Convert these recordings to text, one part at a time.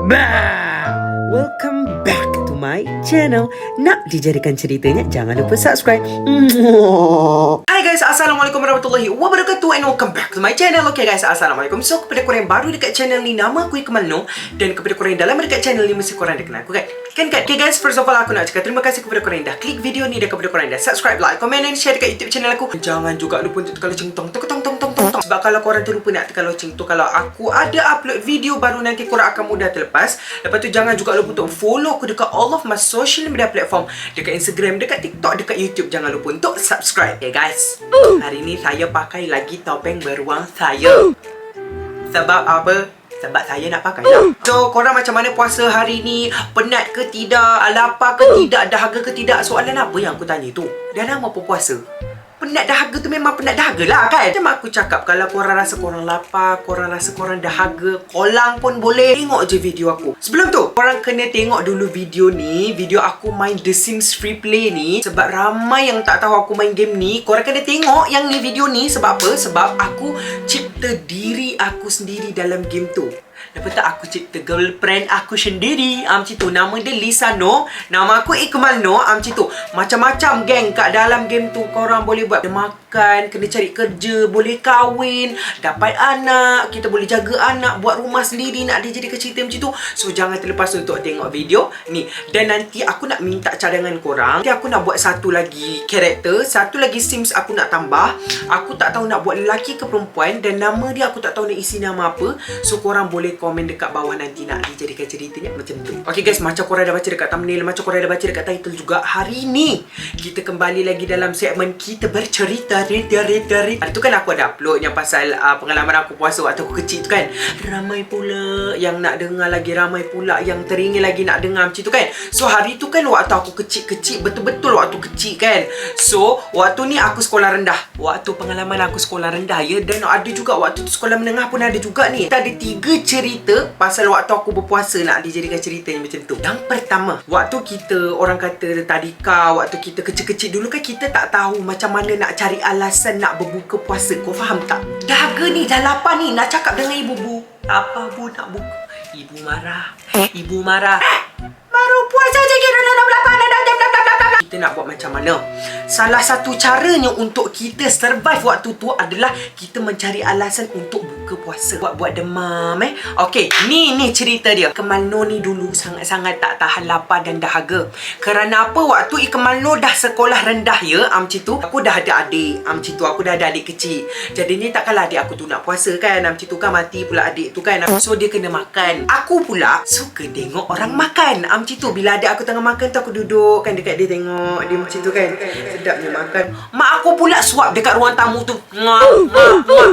Welcome back to my channel. Nak dijadikan ceritanya, jangan lupa subscribe. Hai guys, Assalamualaikum warahmatullahi wabarakatuh and welcome back to my channel. Okay guys, Assalamualaikum. So, kepada korang yang baru dekat channel ni, nama aku Ikmal Noor. Dan kepada korang yang dah lama dekat channel ni, mesti korang dah kenal aku kan? Okay guys, first of all aku nak cakap terima kasih kepada korang yang dah klik video ni, dan kepada korang yang dah subscribe, like, comment dan share dekat YouTube channel aku. Jangan juga lupa untuk tekan lonceng tong. Sebab kalau korang terlupa nak tekan lonceng tu, kalau aku ada upload video baru, nanti korang akan mudah terlepas. Lepas tu jangan juga lupa untuk follow aku dekat all of my social media platform, dekat Instagram, dekat TikTok, dekat YouTube. Jangan lupa untuk subscribe. Okay guys, hari ni saya pakai lagi topeng beruang saya. Sebab apa? Sebab saya nak pakai lah. So, korang macam mana puasa hari ni? Penat ke tidak? Lapar ke tidak? Dahaga ke tidak? Soalan apa yang aku tanya tu? Dah lama pun puasa. Penat dahaga tu memang penat dahaga lah kan? Macam aku cakap, kalau korang rasa korang lapar, korang rasa korang dahaga, kolang pun boleh, tengok je video aku. Sebelum tu, korang kena tengok dulu video ni, video aku main The Sims Free Play ni. Sebab ramai yang tak tahu aku main game ni. Korang kena tengok yang ni video ni. Sebab apa? Sebab aku cipta diri aku sendiri dalam game tu. Lepas tu aku cipta girlfriend aku sendiri. Macam tu. Nama dia Lisa Noor. Nama aku Ikmal Noor. Macam tu. Macam-macam geng kat dalam game tu. Korang boleh buat makan, kena cari kerja, boleh kahwin, dapat anak, kita boleh jaga anak, buat rumah sendiri. Nak dia jadi cerita macam tu. So jangan terlepas untuk tengok video ni. Dan nanti aku nak minta cadangan korang. Nanti aku nak buat satu lagi karakter, satu lagi Sims aku nak tambah. Aku tak tahu nak buat lelaki ke perempuan, dan nama dia aku tak tahu nak isi nama apa. So korang boleh komen dekat bawah nanti nak dijadikan ceritanya macam tu. Okay guys, macam korang dah baca dekat thumbnail, macam korang dah baca dekat title juga, hari ni kita kembali lagi dalam segmen kita bercerita. Hari tu kan aku ada upload yang pasal pengalaman aku puasa waktu aku kecil tu kan. Ramai pula yang nak dengar lagi, ramai pula yang teringin lagi nak dengar macam tu kan. So hari tu kan waktu aku kecil-kecil, betul-betul waktu kecil kan. So waktu ni aku sekolah rendah, waktu pengalaman aku sekolah rendah ya. Dan ada juga waktu tu sekolah menengah pun ada juga ni. Kita ada 3 cerita pasal waktu aku berpuasa nak dijadikan ceritanya macam tu. Yang pertama, waktu kita orang kata tadika, waktu kita kecil-kecil dulu kan, kita tak tahu macam mana nak cari alasan nak berbuka puasa. Kau faham tak? Dahaga ni, dah lapar ni, nak cakap dengan ibu, bu, apa bu nak buka? Ibu marah. Ibu marah. Baru puasa je kita dah lapar, kita nak buat macam mana? Salah satu caranya untuk kita survive waktu tu adalah kita mencari alasan untuk buka puasa. Buat demam Okay, ni cerita dia. Ikmal Noor ni dulu sangat-sangat tak tahan lapar dan dahaga. Kerana apa? Waktu Ikmal Noor dah sekolah rendah ya, macam tu. Aku dah ada adik, macam tu. Aku dah ada adik kecil. Jadi ni takkanlah adik aku tu nak puasa kan, macam tu kan, mati pula adik tu kan. So dia kena makan. Aku pula suka tengok orang makan, macam tu. Bila adik aku tengah makan tu, aku duduk kan dekat dia, tengok dia macam tu kan. Sedapnya makan. Mak aku pula suap dekat ruang tamu tu.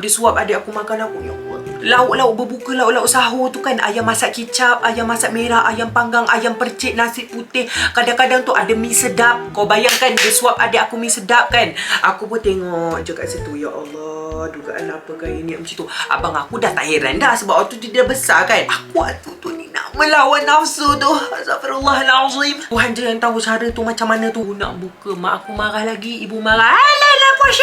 Dia suap adik aku makan. Aku, ya Allah, lauk-lauk berbuka, lauk-lauk sahur tu kan. Ayam masak kicap, ayam masak merah, ayam panggang, ayam percik, nasi putih. Kadang-kadang tu ada mi sedap. Kau bayangkan dia suap adik aku mi sedap kan. Aku pun tengok je kat situ. Ya Allah, dugaan apakah ini macam tu. Abang aku dah tak heran dah, sebab waktu tu dia dah besar kan. Aku waktu tu ni nak melawan nafsu tu. Astagfirullahalazim. Tuhan je yang tahu cara tu macam mana tu. Nak buka, mak aku marah lagi, ibu marah. Alah, puasa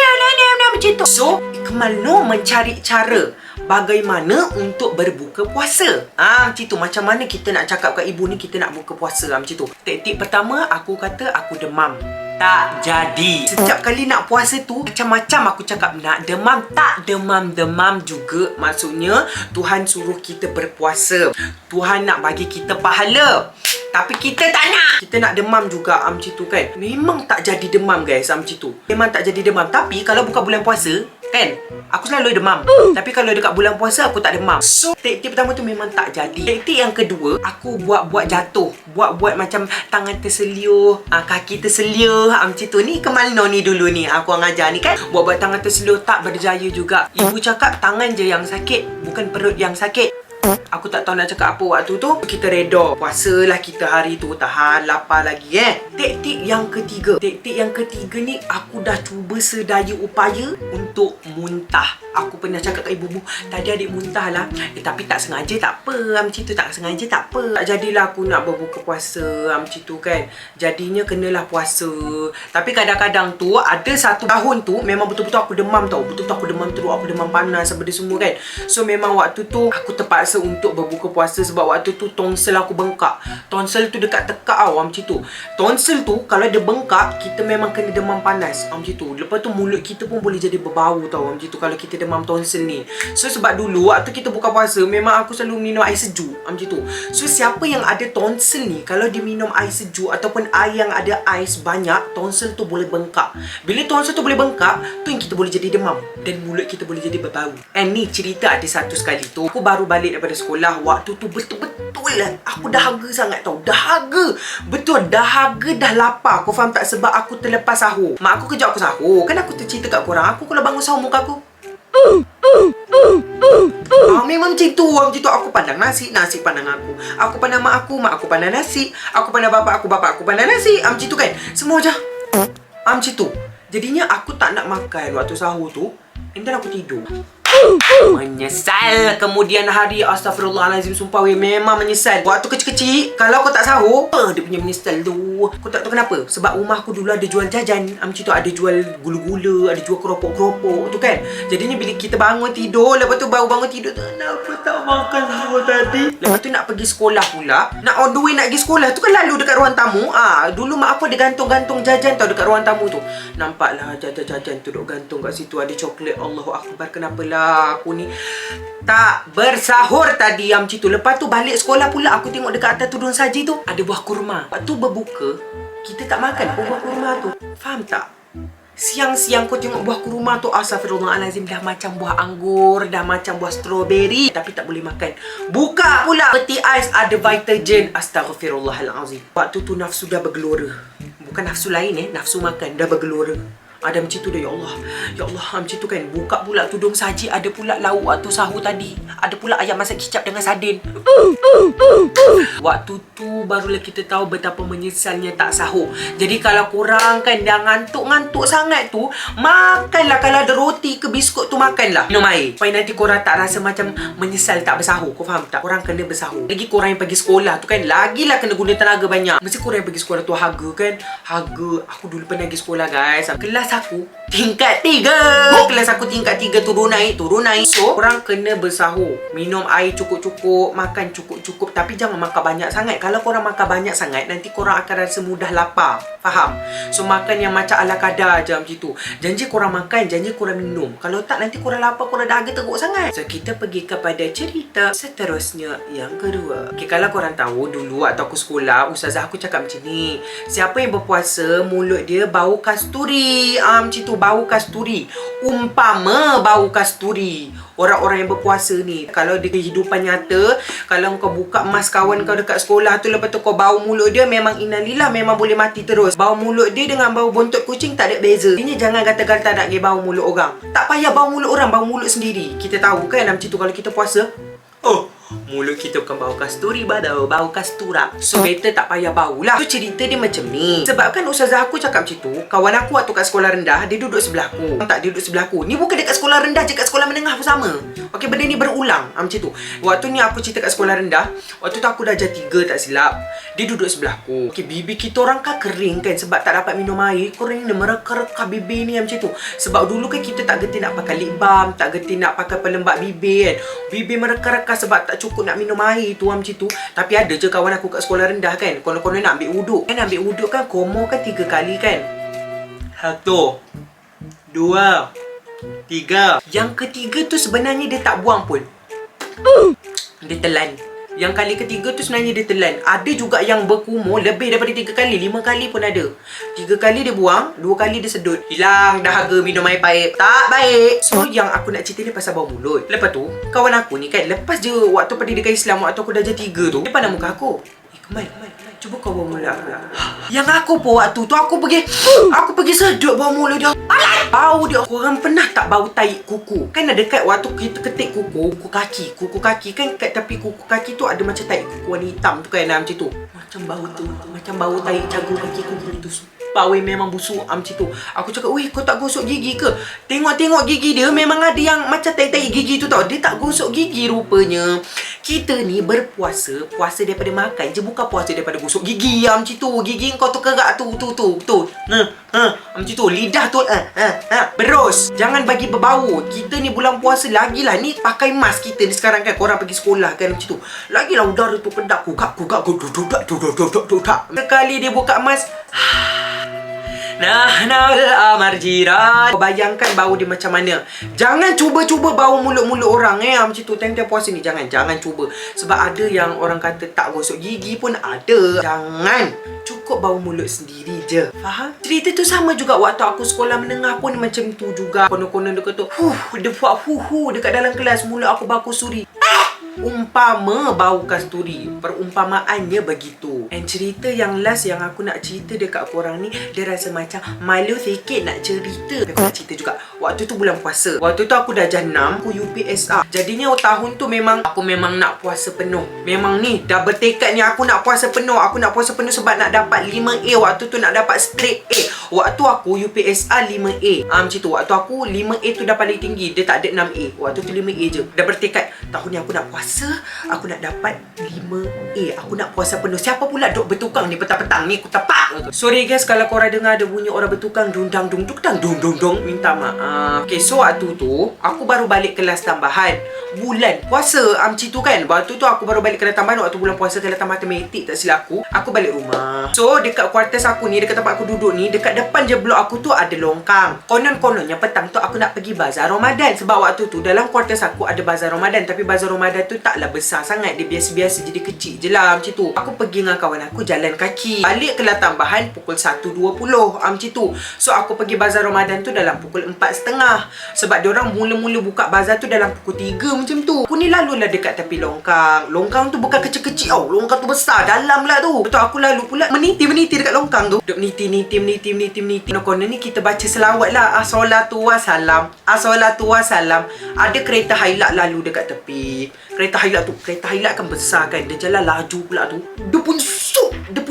macam tu. So, Ikmal Noor mencari cara bagaimana untuk berbuka puasa. Macam tu. Macam mana kita nak cakap kat ibu ni kita nak buka puasa, macam tu. Taktik pertama, aku kata aku demam. Tak jadi. Setiap kali nak puasa tu, macam-macam aku cakap. Nak demam, tak demam juga. Maksudnya, Tuhan suruh kita berpuasa. Tuhan nak bagi kita pahala. Tapi kita tak nak. Kita nak demam juga, macam tu kan. Memang tak jadi demam guys, macam tu. Memang tak jadi demam. Tapi kalau bukan bulan puasa kan, aku selalu demam. Tapi kalau dekat bulan puasa, aku tak demam. So, taktik pertama tu memang tak jadi. Taktik yang kedua, aku buat jatuh. Buat macam tangan terseliur, kaki terseliur, macam tu. Ni Ikmal Noor ni dulu ni, aku ngajar ni kan. Buat tangan terseliur, tak berjaya juga. Ibu cakap tangan je yang sakit, bukan perut yang sakit. Aku tak tahu nak cakap apa waktu tu. Kita reda. Puasalah kita hari tu. Tahan lapar lagi Taktik yang ketiga. Taktik yang ketiga ni, aku dah cuba sedaya upaya untuk muntah. Aku pernah cakap kat ibu-ibu, tadi adik muntah lah. Tapi tak sengaja tak apa. Macam tu, tak sengaja tak apa. Tak jadilah aku nak berbuka puasa. Macam tu kan. Jadinya kenalah puasa. Tapi kadang-kadang tu, ada satu tahun tu, memang betul-betul aku demam tau. Betul-betul aku demam teruk. Aku demam panas, apa dia semua kan. So memang waktu tu, aku terpaksa terpaksa untuk berbuka puasa sebab waktu tu tonsel aku bengkak. Tonsel tu dekat tekak tau, macam tu. Tonsel tu kalau dia bengkak, kita memang kena demam panas, macam tu. Lepas tu mulut kita pun boleh jadi berbau tau, macam tu kalau kita demam tonsil ni. So sebab dulu waktu kita buka puasa, memang aku selalu minum air sejuk, macam tu. So siapa yang ada tonsil ni, kalau dia minum air sejuk ataupun air yang ada ais banyak, tonsil tu boleh bengkak. Bila tonsil tu boleh bengkak, tu yang kita boleh jadi demam dan mulut kita boleh jadi berbau. And ni cerita ada satu sekali tu, aku baru balik daripada sekolah. Waktu tu betul-betul lah aku dahaga sangat tau. Dahaga. Betul, dahaga dah lapar. Kau faham tak? Sebab aku terlepas sahur. Mak aku kejap aku sahur. Kan aku tercerita kat korang, aku kalau bangun sahur muka aku memang macam tu. Aku pandang nasi, nasi pandang aku. Aku pandang mak aku pandang nasi. Aku pandang bapak aku pandang nasi. Macam tu kan. Semua je macam tu. Jadinya aku tak nak makan waktu sahur tu. And then aku tidur. Menyesal kemudian hari. Astaghfirullahalazim, sumpah weh, memang menyesal. Waktu kecil-kecil, kalau kau tak sahur, dia punya menyesal tu. Kau tak tahu kenapa? Sebab rumah aku dulu ada jual jajan, macam tu. Ada jual gula-gula, ada jual keropok-keropok tu kan. Jadinya bila kita bangun tidur, lepas tu baru bangun tidur tu, kenapa tak makan sahur tadi? Lepas tu nak pergi sekolah pula, nak on the way nak pergi sekolah tu kan lalu dekat ruang tamu. Dulu mak aku ada gantung-gantung jajan tau dekat ruang tamu tu. Nampaklah jajan-jajan tu duk gantung kat situ. Ada coklat. Allahu Akbar, kenapalah aku ni tak bersahur tadi, macam tu. Lepas tu balik sekolah pula, aku tengok dekat atas tudung saji tu ada buah kurma. Waktu berbuka, kita tak makan buah kurma tu. Faham tak? Siang-siang kau tengok buah kurma tu, astaghfirullahalazim, dah macam buah anggur, dah macam buah strawberry, tapi tak boleh makan. Buka pula peti ais, ada Vitagen. Astaghfirullahalazim. Waktu tu nafsu dah bergelora. Bukan nafsu lain nafsu makan dah bergelora. Ada macam tu dah, ya Allah. Ya Allah, macam tu kan. Buka pula tudung saji, ada pula lauk waktu sahur tadi. Ada pula ayam masak kicap dengan sardin. Waktu tu barulah kita tahu betapa menyesalnya tak sahur. Jadi kalau korang kan dah ngantuk-ngantuk sangat tu, makanlah. Kalau ada roti ke biskut tu, makanlah. Minum air. Supaya nanti korang tak rasa macam menyesal tak bersahur. Kau faham tak? Korang kena bersahur. Lagi korang yang pergi sekolah tu kan, lagilah kena guna tenaga banyak. Mesti korang yang pergi sekolah tu harga kan. Harga. Aku dulu pernah pergi sekolah guys. Kelas aku tingkat 3. Kelas aku tingkat 3 turun naik. So korang kena bersahur, minum air cukup-cukup, makan cukup-cukup, tapi jangan makan banyak sangat. Kalau korang makan banyak sangat, nanti korang akan rasa mudah lapar. Faham? So makan yang macam ala kadar je, macam tu. Janji korang makan, janji korang minum. Kalau tak, nanti korang lapar, korang dahaga teruk sangat. So kita pergi kepada cerita seterusnya yang kedua. Okay, kalau korang tahu dulu waktu aku sekolah, ustazah aku cakap macam ni, siapa yang berpuasa mulut dia bau kasturi. Macam tu, bau kasturi. Umpama bau kasturi. Orang-orang yang berpuasa ni, kalau di kehidupan nyata, kalau kau buka emas kawan kau dekat sekolah tu, lepas tu kau bau mulut dia, memang innalillah, memang boleh mati terus. Bau mulut dia dengan bau bontot kucing tak ada beza. Ini jangan gata-gata nak pergi bau mulut orang. Tak payah bau mulut orang, bau mulut sendiri. Kita tahu kan macam tu kalau kita puasa. Mulut kita bukan bau kasturi, bau kastura. So better tak payah bau lah. So cerita dia macam ni. Sebab kan ustazah aku cakap macam tu, kawan aku waktu kat sekolah rendah, dia duduk sebelah aku. Tak, dia duduk sebelah aku. Ni bukan dekat sekolah rendah je, kat sekolah menengah pun sama. Okay, benda ni berulang macam tu. Waktu ni aku cerita kat sekolah rendah, waktu tu aku dah darjah 3 tak silap. Dia duduk sebelah aku. Okay, bibir kita orang kan kering kan, sebab tak dapat minum air. Kering ni mereka-reka bibir ni macam tu. Sebab dulu kan kita tak gerti nak pakai lip balm, tak gerti nak pakai pelembab bibir kan. Bibir mereka-reka sebab tak cukup nak minum air tu macam tu. Tapi ada je kawan aku kat sekolah rendah kan, konon-konon nak ambil wuduk kan. Ambil wuduk kan, komo kan 3 kali kan. 1, 2, 3. Yang ketiga tu sebenarnya dia tak buang pun, dia telan. Yang kali ketiga tu sebenarnya dia telan. Ada juga yang berkumur lebih daripada 3 kali, 5 kali pun ada. 3 kali dia buang, 2 kali dia sedut. Hilang dahaga minum air pahit. Tak baik. So yang aku nak cerita ni pasal bau mulut. Lepas tu kawan aku ni kan, lepas je waktu pendidikan Islam, waktu aku darjah 3 tu, dia pandang muka aku, Kemal, cuba kau bau mulut aku. Yang aku pun waktu tu aku pergi sedut bau mulut dia. Bau dia. Korang pernah tak bau tahi kuku? Kan ada dekat waktu kita ketik kuku kaki kan, kat tepi kuku kaki tu ada macam tahi kuku warna hitam tu kan, macam tu. Macam bau tu, macam bau tahi jagu kaki kuku tu. Bau memang busuk macam tu. Aku cakap, "Weh, kau tak gosok gigi ke?" Tengok gigi dia memang ada yang macam tahi-tahi gigi tu tau. Dia tak gosok gigi rupanya. Kita ni berpuasa, puasa daripada makan je, bukan puasa daripada gosok gosok gigi macam tu. Gigi kau tu kerak tu. Macam tu. Lidah tu berus. Jangan bagi berbau. Kita ni bulan puasa lagilah ni pakai mask kita ni sekarang kan. Korang pergi sekolah kan macam tu. Lagilah udara tu pedak. Kugak. Sekali dia buka mask. Amar jiran. Bayangkan bau dia macam mana. Jangan cuba-cuba bau mulut-mulut orang macam tu. Time-time puasa ni jangan cuba. Sebab ada yang orang kata tak gosok gigi pun ada. Jangan. Cukup bau mulut sendiri je. Faham? Cerita tu sama juga waktu aku sekolah menengah pun macam tu juga. Konon-konon dia kata dia buat dekat dalam kelas. Mulut aku bau kasturi. Umpama bau kasturi. Perumpamaannya begitu. And cerita yang last yang aku nak cerita dekat korang ni, dia rasa macam malu sikit nak cerita. Aku nak cerita juga. Waktu tu bulan puasa. Waktu tu aku dah darjah 6. Aku UPSR. Jadinya tahun tu aku memang nak puasa penuh. Memang ni dah bertekad ni aku nak puasa penuh. Aku nak puasa penuh sebab nak dapat 5A. Waktu tu nak dapat straight A. Waktu aku UPSR 5A. Macam tu. Waktu aku 5A tu dah paling tinggi. Dia tak ada 6A. Waktu tu 5A je. Dah bertekad tahun ni aku nak puasa, aku nak dapat 5A. Aku nak puasa penuh. Siapa pula duk bertukang ni petang-petang ni? Aku tepak. Sorry guys kalau korang dengar ada bunyi orang bertukang dundang minta maaf. Okay, so waktu tu aku baru balik kelas tambahan bulan puasa macam tu kan. Waktu tu aku baru balik kelas tambahan waktu bulan puasa, kelas tambahan matematik tak silap aku balik rumah. So dekat kuartus aku ni, dekat tempat aku duduk ni, dekat depan je blok aku tu ada longkang. Konon-kononnya petang tu aku nak pergi bazar Ramadan. Sebab waktu tu dalam kuartus aku ada bazar Ramadan. Tapi bazar Ramadan tu taklah besar sangat. Dia biasa-biasa, jadi kecil je lah macam tu. Aku pergi dengan kawan aku jalan kaki. Balik kelas tambahan pukul 1.20 macam tu. So aku pergi bazar Ramadan tu dalam pukul 4.30. Sebab diorang mula-mula buka bazar tu dalam pukul 3 macam tu. Aku ni lalulah dekat tepi longkang. Longkang tu bukan kecil-kecil tau. Longkang tu besar, dalam lah tu. Betul aku lalu pula meniti dekat longkang tu. Duk meniti. Konon ni kita baca selawat lah. As-salatu wassalam. Ada kereta highlight lalu dekat tepi. Kereta highlight kan besar kan. Dia jalan laju pula tu. Dia pun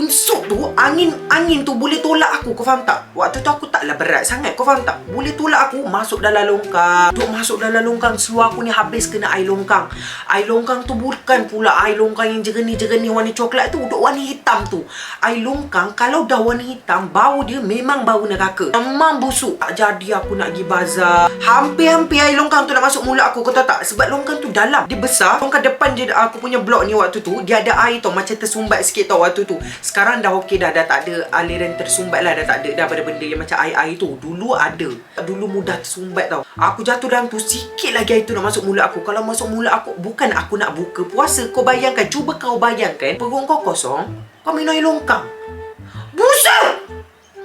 sup tu. Angin tu boleh tolak aku. Kau faham tak? Waktu tu aku taklah berat sangat. Kau faham tak? Boleh tolak aku masuk dalam longkang. Masuk dalam longkang. Seluar aku ni habis kena air longkang. Air longkang tu bukan pula air longkang yang jernih warna coklat tu. Duk warna hitam tu. Air longkang kalau dah warna hitam, bau dia memang bau neraka. Memang busuk. Tak jadi aku nak pergi bazar. Hampir-hampir air longkang tu nak masuk mulut aku. Kau tahu tak? Sebab longkang tu dalam. Dia besar. Longkang depan je aku punya blok ni waktu tu. Dia ada air tau. Macam tersumbat sikit tau waktu tu. Sekarang dah okey dah. Dah tak ada aliran tersumbat lah. Dah tak ada. Dah pada benda yang macam air-air tu. Dulu ada. Dulu mudah tersumbat tau. Aku jatuh dalam tu. Sikit lagi air tu nak masuk mulut aku. Kalau masuk mulut aku, bukan aku nak buka puasa. Kau bayangkan. Cuba kau bayangkan. Perut kau kosong. Kau minum air longkang. Busuk!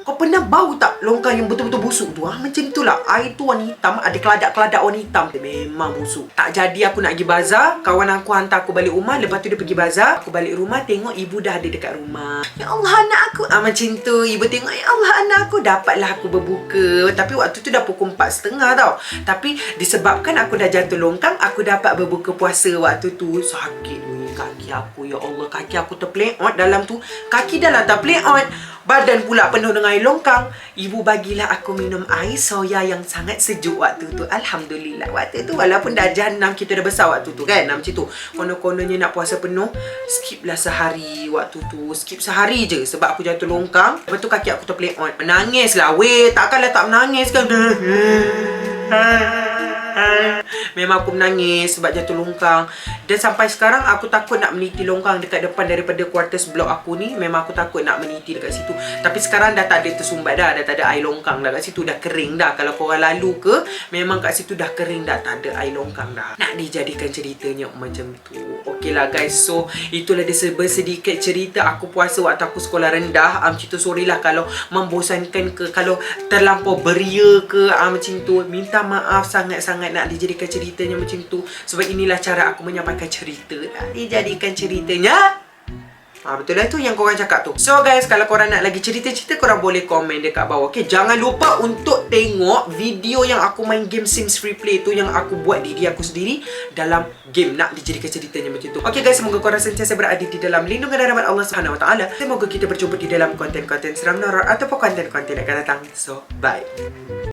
Kau pernah bau tak longkang yang betul-betul busuk tu? Macam itulah. Air tu warna hitam. Ada keladak-keladak warna hitam. Memang busuk. Tak jadi aku nak pergi bazar. Kawan aku hantar aku balik rumah. Lepas tu dia pergi bazar. Aku balik rumah tengok ibu dah ada dekat rumah. Ya Allah anak aku. Macam tu. Ibu tengok. Ya Allah anak aku. Dapatlah aku berbuka. Tapi waktu tu dah pukul 4.30 tau. Tapi disebabkan aku dah jatuh longkang, aku dapat berbuka puasa waktu tu. Sakit ni kaki aku. Ya Allah, kaki aku terpleot dalam tu. Kaki dah lah terpleot. Badan pula penuh dengan air longkang. Ibu bagilah aku minum air soya yang sangat sejuk waktu tu. Alhamdulillah. Waktu tu walaupun dah darjah 6, kita dah besar waktu tu kan. Macam tu. Konon-kononnya nak puasa penuh, skip lah sehari waktu tu. Skip sehari je sebab aku jatuh longkang. Lepas tu kaki aku terpleot. Menangis lah. Weh, takkanlah tak menangis kan. Memang aku menangis sebab jatuh longkang. Dan sampai sekarang aku takut nak meniti longkang dekat depan daripada kuartus blok aku ni. Memang aku takut nak meniti dekat situ. Tapi sekarang dah tak ada tersumbat dah. Dah tak ada air longkang dah kat situ. Dah kering dah. Kalau korang lalu ke, memang kat situ dah kering dah. Tak ada air longkang dah. Nak dijadikan ceritanya macam tu. Okey lah guys. So itulah dia sedikit cerita aku puasa waktu aku sekolah rendah. Macam tu, sorry lah kalau membosankan ke, kalau terlampau beria ke, macam tu. Minta maaf sangat-sangat nak dijadikan ceritanya macam tu. Sebab inilah cara aku menyampaikan cerita. Nak dijadikan ceritanya. Betul lah tu yang korang cakap tu. So guys, kalau korang nak lagi cerita-cerita, korang boleh komen dekat bawah. Okay, jangan lupa untuk tengok video yang aku main game Sims Free Play tu, yang aku buat diri aku sendiri dalam game. Nak dijadikan ceritanya macam tu. Okay guys, semoga korang sentiasa berada di dalam lindungan dan rahmat Allah Subhanahu Wa Taala. Semoga kita berjumpa di dalam konten-konten seram, horor ataupun konten-konten yang akan datang. So, bye.